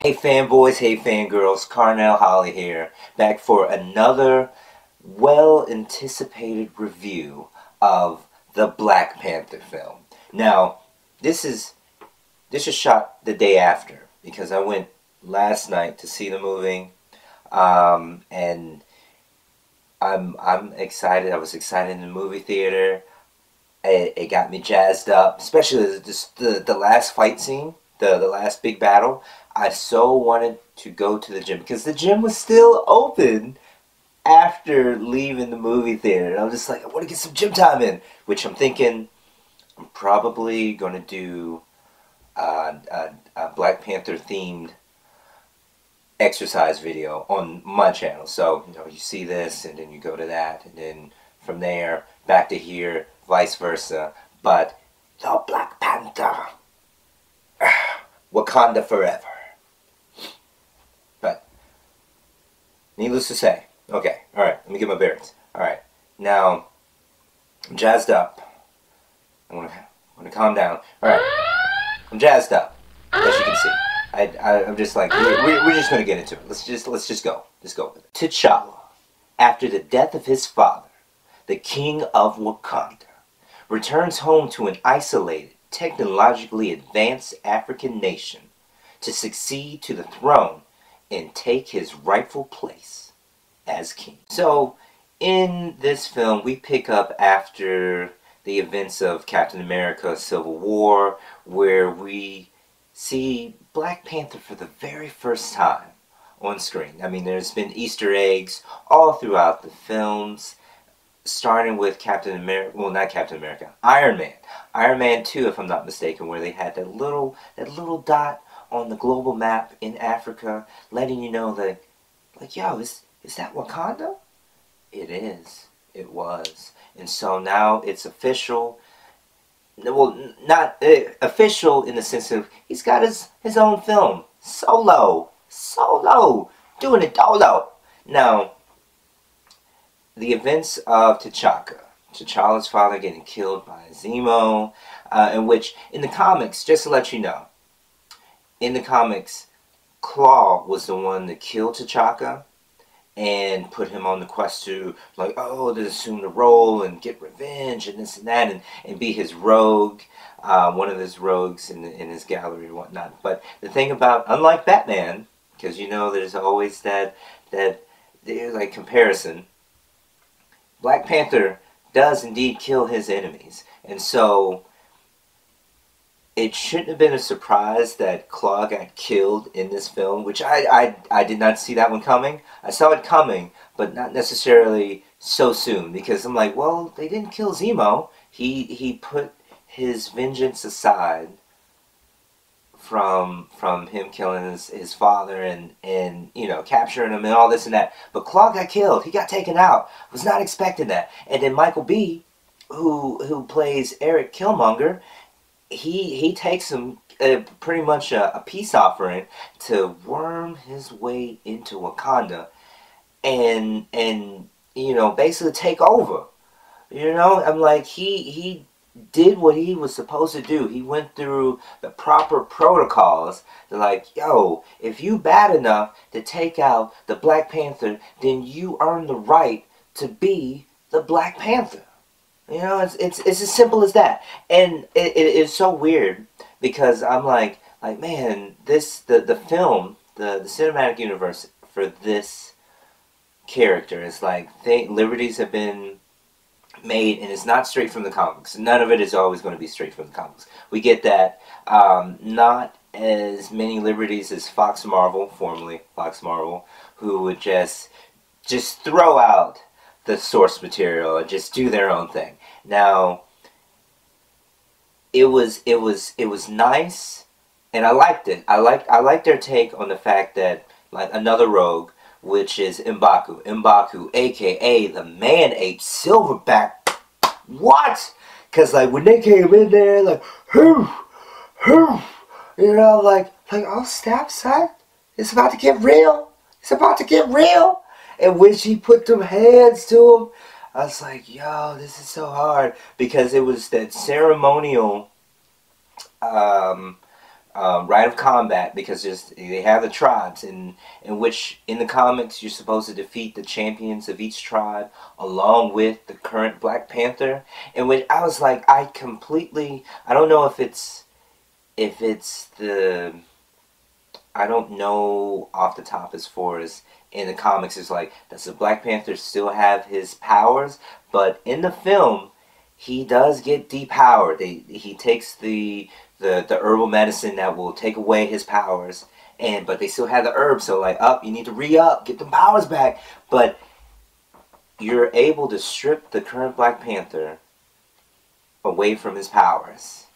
Hey fanboys, hey fangirls, Carnell Holley here, back for another well-anticipated review of the Black Panther film. Now, this is shot the day after, because I went last night to see the movie, and I'm excited. I was excited in the movie theater. It got me jazzed up, especially the last fight scene, the last big battle. I so wanted to go to the gym because the gym was still open after leaving the movie theater. And I was just like, I want to get some gym time in, which I'm thinking I'm probably going to do a Black Panther themed exercise video on my channel. So, you see this and then you go to that and then from there back to here, vice versa. But the Black Panther, Wakanda forever. But needless to say, okay, alright, let me get my bearings. Alright, now I'm jazzed up. I'm gonna calm down. Alright, I'm jazzed up, as you can see. I'm just like, we're just gonna get into it. Let's just go. Let's go with it. T'Challa, after the death of his father, the king of Wakanda, returns home to an isolated, technologically advanced African nation to succeed to the throne and take his rightful place as king. So, in this film, we pick up after the events of Captain America Civil War, where we see Black Panther for the very first time on screen. I mean, there's been Easter eggs all throughout the films, starting with Captain America, well, not Captain America, Iron Man. Iron Man 2, if I'm not mistaken, where they had that little dot on the global map in Africa, letting you know that, like, yo, is that Wakanda? It is. It was. And so now it's official. Well, not official in the sense of he's got his own film. Solo, doing it dolo. Now, the events of T'Challa's father getting killed by Zemo, in which, in the comics, just to let you know, in the comics, Claw was the one that killed T'Chaka and put him on the quest to, like, to assume the role and get revenge and this and that and be his rogue, one of his rogues in his gallery and whatnot. But the thing about, unlike Batman, because there's always that like comparison, Black Panther does indeed kill his enemies, and so it shouldn't have been a surprise that Claw got killed in this film, which I did not see that one coming. I saw it coming, but not necessarily so soon, because I'm like, well, they didn't kill Zemo. He put his vengeance aside from him killing his father and capturing him and all this and that. But Claw got killed. He got taken out. Was not expecting that. And then Michael B., who plays Erik Killmonger, he takes him pretty much a peace offering to worm his way into Wakanda and basically take over. I'm like, he did what he was supposed to do. He went through the proper protocols. They're like, yo, if you bad enough to take out the Black Panther, then you earn the right to be the Black Panther. It's as simple as that. And it is so weird because I'm like man, the film, the cinematic universe for this character is like, liberties have been made, and it's not straight from the comics. None of it is always going to be straight from the comics. We get that. Not as many liberties as Fox Marvel, formerly Fox Marvel, who would just throw out the source material and just do their own thing. Now, it was nice, and I liked it. I liked their take on the fact that, like, another rogue, which is M'Baku, aka the Man-Ape Silverback. What? Because, like, when they came in there, like, like, oh, snap, son, it's about to get real. It's about to get real. And when she put them hands to him, I was like, yo, this is so hard. Because it was that ceremonial right of combat, because they have the tribes in which in the comics you're supposed to defeat the champions of each tribe along with the current Black Panther. In which I was like, I don't know if it's the I don't know off the top as far as in the comics. It's like, does the Black Panther still have his powers? But in the film, he does get depowered. He takes the herbal medicine that will take away his powers, but they still have the herbs. So like, you need to re-up, get them powers back. But you're able to strip the current Black Panther away from his powers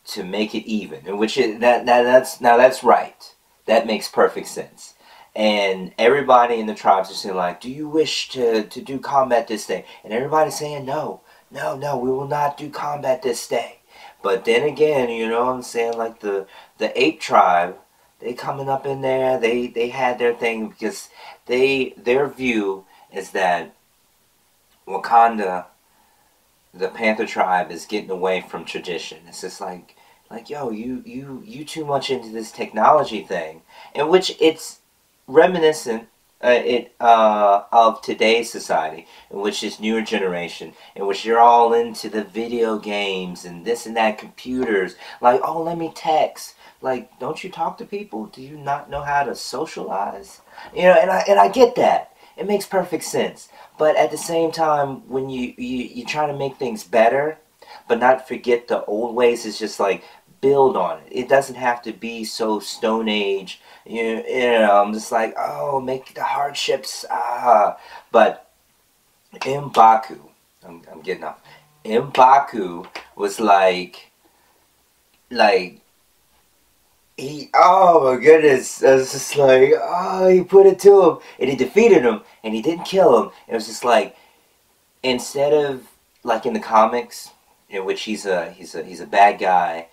to make it even, and that's right. That makes perfect sense. And everybody in the tribes are saying like, do you wish to do combat this day? And everybody's saying no, no, no, we will not do combat this day. But then again, you know what I'm saying, like the ape tribe, they coming up in there, they had their thing, because their view is that Wakanda, the Panther tribe, is getting away from tradition. It's just like yo, you too much into this technology thing, in which it's reminiscent of today's society, in which this newer generation, in which you're all into the video games and this and that, computers. Like, oh, let me text. Like, don't you talk to people? Do you not know how to socialize? You know, and I get that. It makes perfect sense. But at the same time, when you try to make things better, but not forget the old ways, it's just like, build on it. It doesn't have to be so Stone Age. You know, I'm just like, oh, make the hardships. But M'Baku, I'm getting off. M'Baku was like he. Oh my goodness! I was just like, oh, he put it to him, and he defeated him, and he didn't kill him. It was just like, instead of like in the comics, in which he's a bad guy.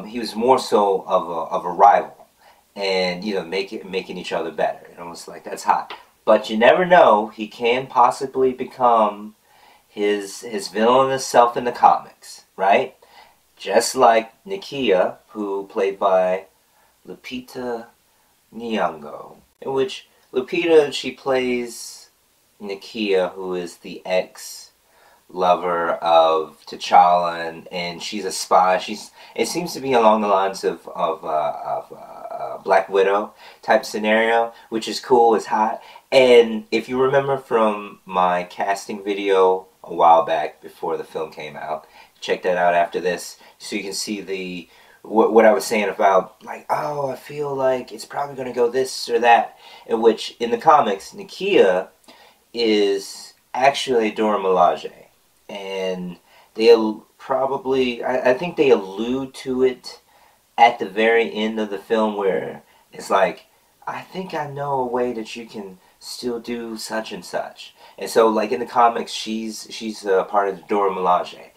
He was more so of a rival, and you know, making each other better. And I was like, that's hot. But you never know; he can possibly become his villainous self in the comics, right? Just like Nakia, who played by Lupita Nyong'o, in which Lupita, she plays Nakia, who is the ex-lover of T'Challa, and she's a spy. It seems to be along the lines of Black Widow type scenario, which is cool, is hot. And if you remember from my casting video a while back before the film came out, check that out after this, so you can see what I was saying about, like, oh, I feel like it's probably going to go this or that. In which, in the comics, Nakia is actually Dora Milaje. And they'll probably, I think they allude to it at the very end of the film, where it's like, I think I know a way that you can still do such and such. And so, like in the comics, she's a part of the Dora Milaje.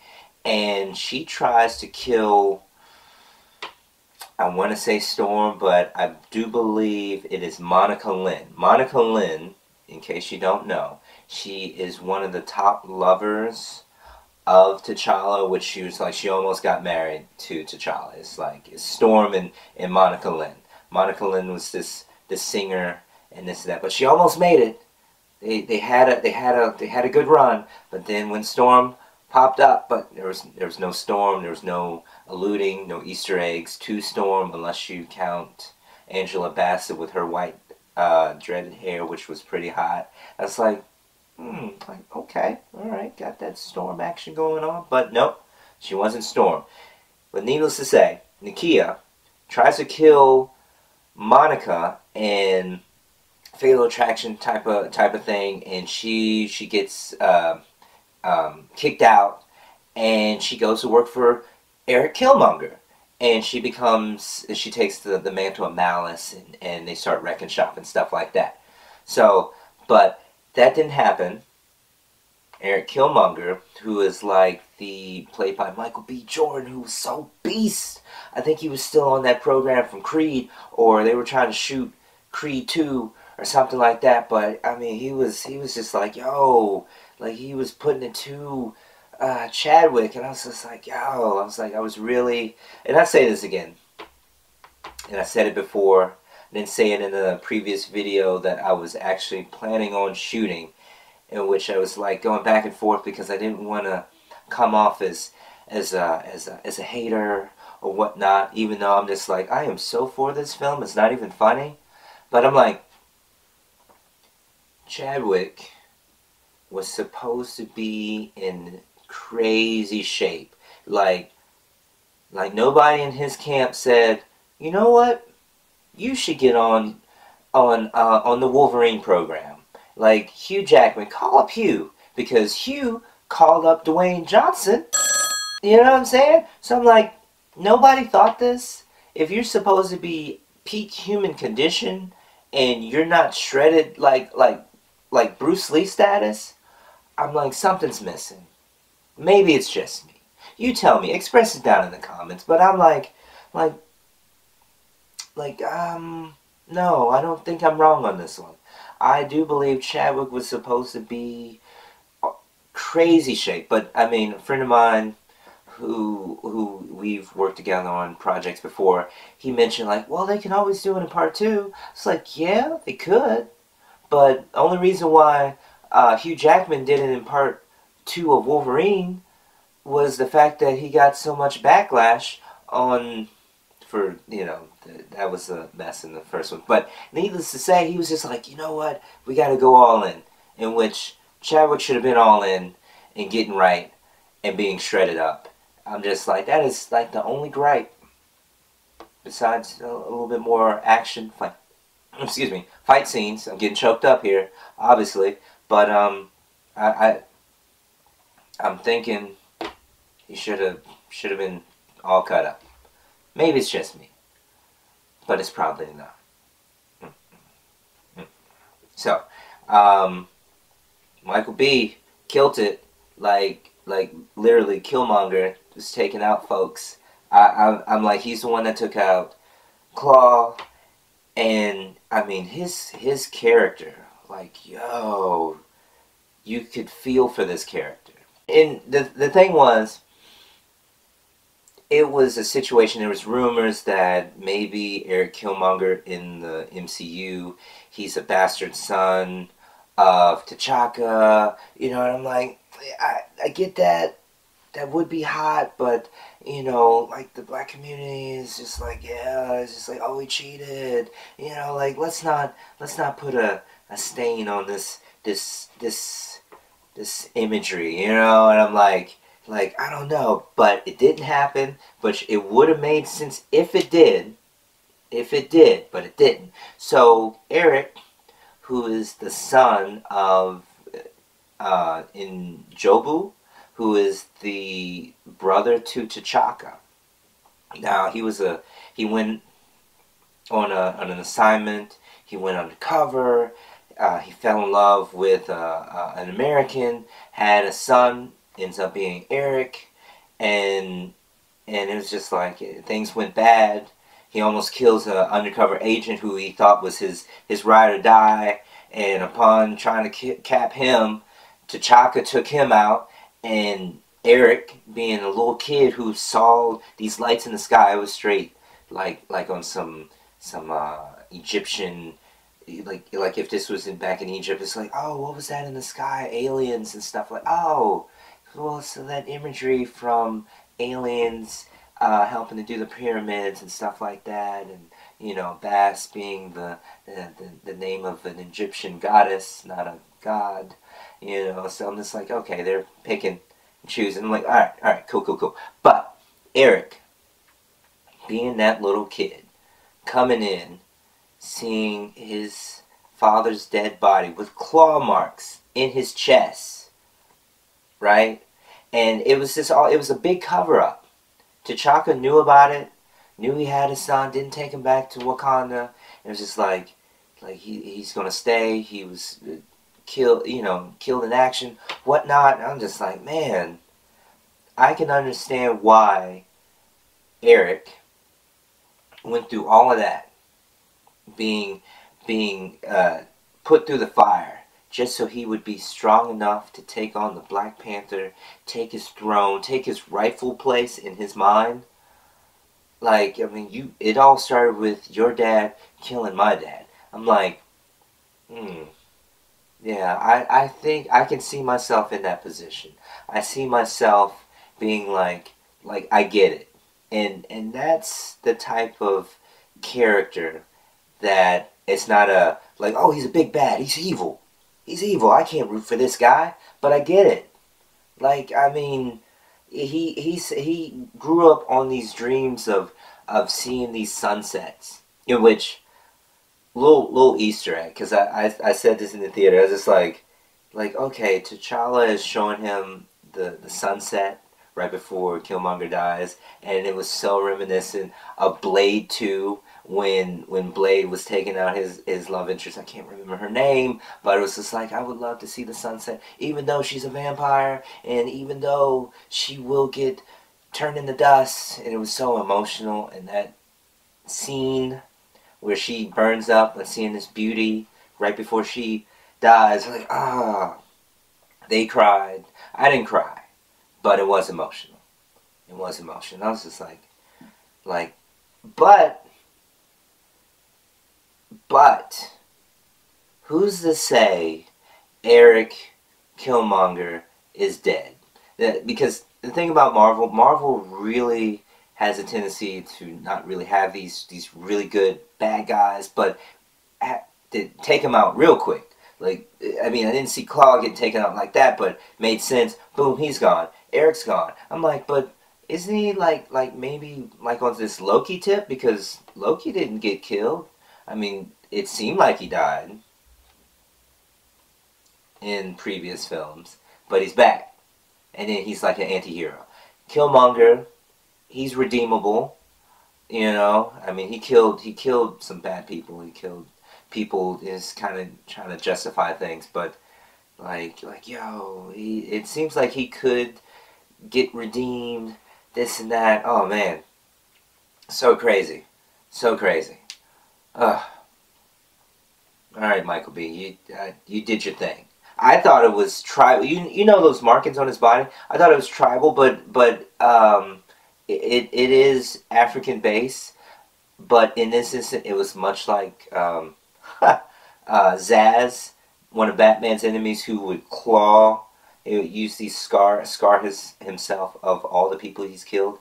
And she tries to kill, I want to say Storm, but I do believe it is Monica Lynn. Monica Lynn, in case you don't know, she is one of the top lovers of T'Challa, which she almost got married to T'Challa. It's Storm and Monica Lynn. Monica Lynn was this singer and this and that, but she almost made it. They had a good run, but then when Storm popped up, but there was no Storm, there was no alluding, no Easter eggs to Storm, unless you count Angela Bassett with her white dreaded hair, which was pretty hot. I was like, like, okay, alright, got that Storm action going on. But nope, she wasn't Storm. But needless to say, Nakia tries to kill Monica, and fatal attraction type of thing, and she gets kicked out, and she goes to work for Erik Killmonger. And she takes the mantle of malice, and they start wrecking shop and stuff like that. So, but that didn't happen. Erik Killmonger, who is like played by Michael B. Jordan, who was so beast. I think he was still on that program from Creed, or they were trying to shoot Creed 2 or something like that. But I mean, he was just like, yo, like he was putting it to Chadwick, and I was just like, yo, I was really, and I say this again, and I said it before, I didn't say it in a previous video, that I was actually planning on shooting, in which I was like going back and forth because I didn't want to come off as a hater or whatnot, even though I'm just like, I am so for this film, it's not even funny. But I'm like, Chadwick was supposed to be in crazy shape. Like nobody in his camp said, you know what, you should get on the Wolverine program. Like Hugh Jackman, call up Hugh, because Hugh called up Dwayne Johnson. You know what I'm saying? So I'm like, nobody thought this. If you're supposed to be peak human condition and you're not shredded like Bruce Lee status, I'm like, something's missing. Maybe it's just me. You tell me. Express it down in the comments. But I'm no, I don't think I'm wrong on this one. I do believe Chadwick was supposed to be crazy shape. But, I mean, a friend of mine who we've worked together on projects before, he mentioned, like, well, they can always do it in part 2. It's like, yeah, they could. But the only reason why Hugh Jackman did it in part 2 of Wolverine was the fact that he got so much backlash for, you know, that was a mess in the first one. But needless to say, he was just like, you know what, we got to go all in which Chadwick should have been all in and getting right and being shredded up. I'm just like, that is like the only gripe, besides a little bit more action, fight scenes. I'm getting choked up here, obviously, but I'm thinking he should have been all cut up. Maybe it's just me, but it's probably not. So, Michael B. killed it, like literally Killmonger was taking out folks. I'm like, he's the one that took out Claw, and I mean his character, like, yo, you could feel for this character. And the thing was, it was a situation, there was rumors that maybe Erik Killmonger in the MCU, he's a bastard son of T'Chaka, you know, and I'm like, I get that, that would be hot, but, you know, like, the black community is just like, yeah, it's just like, oh, he cheated, you know, like, let's not put a stain on this imagery, you know, and I'm like, I don't know, but it didn't happen, but it would have made sense if it did, but it didn't. So, Erik, who is the son of, in Jobu, who is the brother to T'Chaka. Now, he went on an assignment, he went undercover, he fell in love with an American, had a son, ends up being Erik, and it was just like, things went bad. He almost kills an undercover agent who he thought was his ride or die, and upon trying to cap him, T'Chaka took him out, and Erik, being a little kid who saw these lights in the sky, was straight like on some Egyptian, like if this was back in Egypt, it's like, oh, what was that in the sky? Aliens and stuff, like, oh, well, so that imagery from aliens helping to do the pyramids and stuff like that, and, you know, Bas being the name of an Egyptian goddess, not a god, you know, so I'm just like, okay, they're picking and choosing. I'm like, alright, cool. But Erik, being that little kid, coming in, seeing his father's dead body with claw marks in his chest, right? And it was just it was a big cover-up. T'Chaka knew about it, knew he had his son, didn't take him back to Wakanda. It was just like he's gonna stay. He was killed in action, whatnot. And I'm just like, man, I can understand why Erik went through all of that, being put through the fire, just so he would be strong enough to take on the Black Panther, take his throne, take his rightful place in his mind. Like, I mean, it all started with your dad killing my dad. I'm like, yeah, I think I can see myself in that position. I see myself being like I get it. And that's the type of character that it's not a, like, oh, he's a big bad, he's evil. He's evil. I can't root for this guy, but I get it. Like, I mean, he grew up on these dreams of seeing these sunsets, in which little Easter egg, because I said this in the theater. I was just like, okay, T'Challa is showing him the sunset right before Killmonger dies, and it was so reminiscent of Blade 2, when Blade was taking out his love interest. I can't remember her name, but it was just like, I would love to see the sunset, even though she's a vampire, and even though she will get turned into dust. And it was so emotional, and that scene where she burns up and seeing this beauty right before she dies, like, they cried. I didn't cry, but it was emotional. It was emotional. I was just like, but, who's to say Erik Killmonger is dead? Because the thing about Marvel really has a tendency to not really have these really good bad guys, but to take them out real quick. Like, I mean, I didn't see Claw get taken out like that, but made sense. Boom, he's gone. Eric's gone. I'm like, but isn't he like maybe like on this Loki tip? Because Loki didn't get killed. I mean, it seemed like he died in previous films, but he's back. And then he's like an anti-hero. Killmonger, he's redeemable, you know. I mean, he killed some bad people. He killed people, is kind of trying to justify things, but like yo, it seems like he could get redeemed, this and that. Oh man, so crazy, so crazy. Ugh. All right, Michael B, you did your thing. I thought it was tribal. You know those markings on his body. I thought it was tribal, but it is African based. But in this instance, it was much like Zaz, one of Batman's enemies, who would claw. He would use these scar himself of all the people he's killed.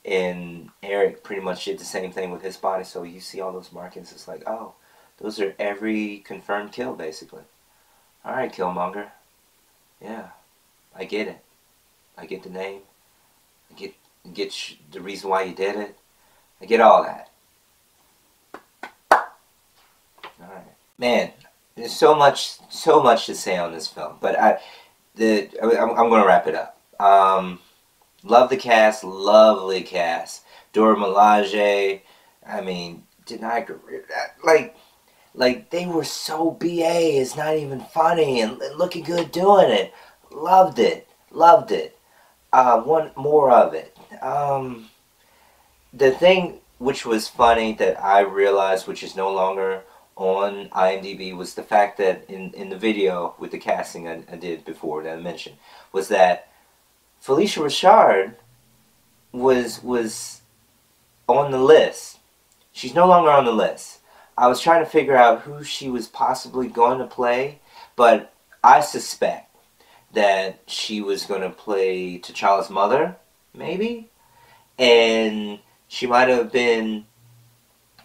And Erik pretty much did the same thing with his body. So you see all those markings. It's like, oh, those are every confirmed kill, basically. All right, Killmonger. Yeah, I get it. I get the name. I get the reason why you did it. I get all that. All right, man. There's so much to say on this film, but I'm going to wrap it up. Love the cast, lovely cast. Dora Milaje. I mean, like they were so BA. It's not even funny and looking good doing it. Loved it. Loved it. Want more of it. The thing which was funny that I realized, which is no longer on IMDb, was the fact that in the video with the casting I did before that I mentioned, was that Phylicia Rashad was on the list. She's no longer on the list. I was trying to figure out who she was possibly going to play, but I suspect that she was going to play T'Challa's mother, maybe? And she might have been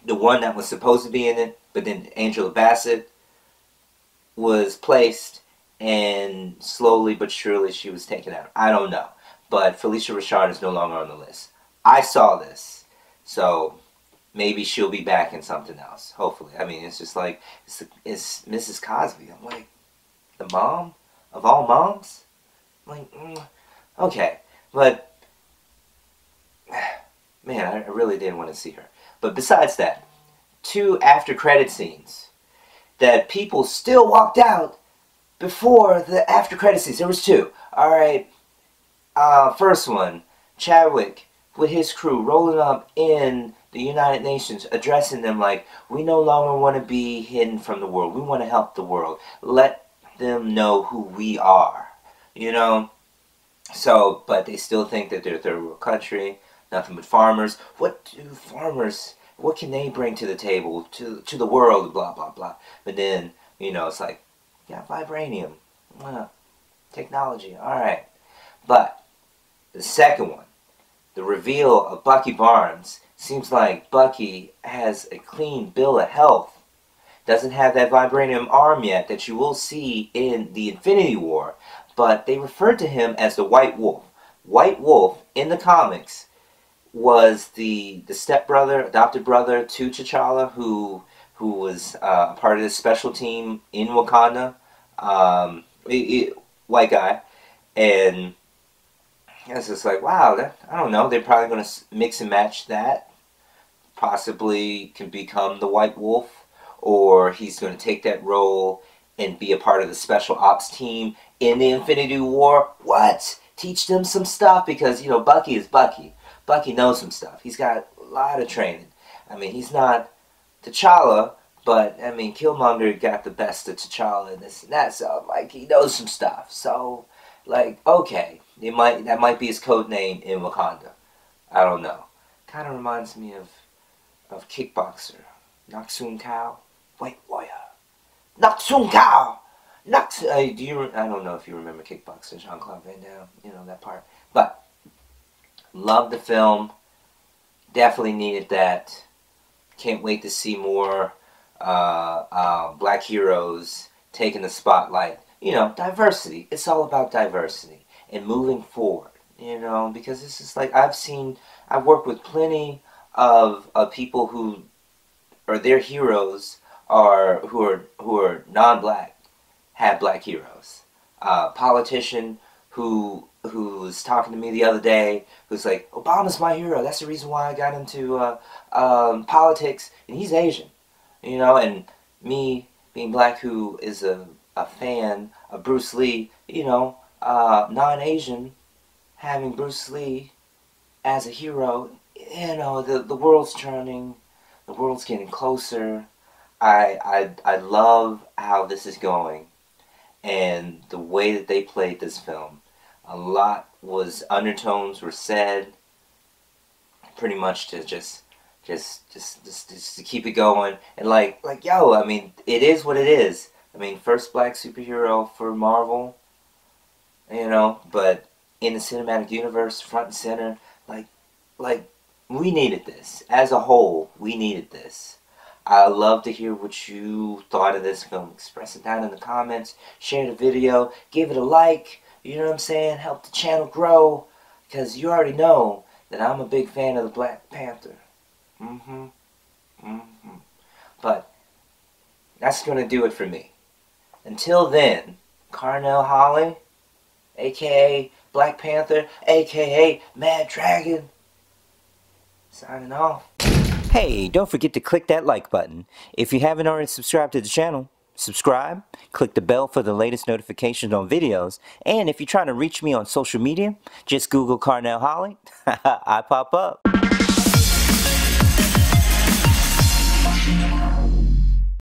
the one that was supposed to be in it, but then Angela Bassett was placed, and slowly but surely she was taken out. I don't know. But Phylicia Rashad is no longer on the list. I saw this, so maybe she'll be back in something else, hopefully. I mean, it's just like, it's Mrs. Cosby. I'm like, the mom of all moms? I'm like, okay. But, man, I really didn't want to see her. But besides that, 2 after-credit scenes that people still walked out before the after-credit scenes. There was 2. All right. First one, Chadwick with his crew rolling up in the United Nations, addressing them like, we no longer want to be hidden from the world. We want to help the world. Let them know who we are. You know? So, but they still think that they're a third world country. nothing but farmers. What do farmers, what can they bring to the table, to the world, blah, blah, blah. But then, you know, it's like, yeah, vibranium, technology, alright. But the second one, the reveal of Bucky Barnes, seems like Bucky has a clean bill of health. Doesn't have that vibranium arm yet that you will see in the Infinity War, but they referred to him as the White Wolf. White Wolf, in the comics, was the stepbrother, adopted brother to T'Challa, who was part of this special team in Wakanda, white guy, and it's just like, wow, I don't know, they're probably going to mix and match that, possibly can become the White Wolf, or he's going to take that role and be a part of the special ops team in the Infinity War. What? Teach them some stuff, because, you know, Bucky is Bucky. Bucky knows some stuff. He's got a lot of training. I mean, he's not T'Challa, but, I mean, Killmonger got the best of T'Challa and this and that, so, like, he knows some stuff. So, like, okay, that might be his code name in Wakanda. I don't know. Kind of reminds me of Kickboxer. Naksun Kao. White Warrior. Naksun Kao! I don't know if you remember Kickboxer, Jean-Claude Van Damme, you know, that part. But, love the film. Definitely needed that. Can't wait to see more black heroes taking the spotlight. You know, diversity. It's all about diversity. And moving forward. You know, because this is like, I've worked with plenty of people who are their heroes who are non-black, have black heroes. Politician who was talking to me the other day, who's like, Obama's my hero. That's the reason why I got into politics, and he's Asian, you know. And me being black, who is a fan of Bruce Lee, you know, non-Asian, having Bruce Lee as a hero, you know, the world's turning, the world's getting closer. I love how this is going, and the way that they played this film. A lot undertones were said, pretty much to just to keep it going, and like yo, I mean, it is what it is. I mean, first black superhero for Marvel, you know, but in the cinematic universe, front and center, like we needed this. As a whole, we needed this. I'd love to hear what you thought of this film. Express it down in the comments. Share the video. Give it a like. You know what I'm saying? Help the channel grow. Because you already know that I'm a big fan of the Black Panther. But that's going to do it for me. Until then, Carnell Holley, a.k.a. Black Panther, a.k.a. Mad Dragon, signing off. Hey, don't forget to click that like button. If you haven't already subscribed to the channel, subscribe, click the bell for the latest notifications on videos, and if you're trying to reach me on social media, just Google Carnell Holley. I pop up.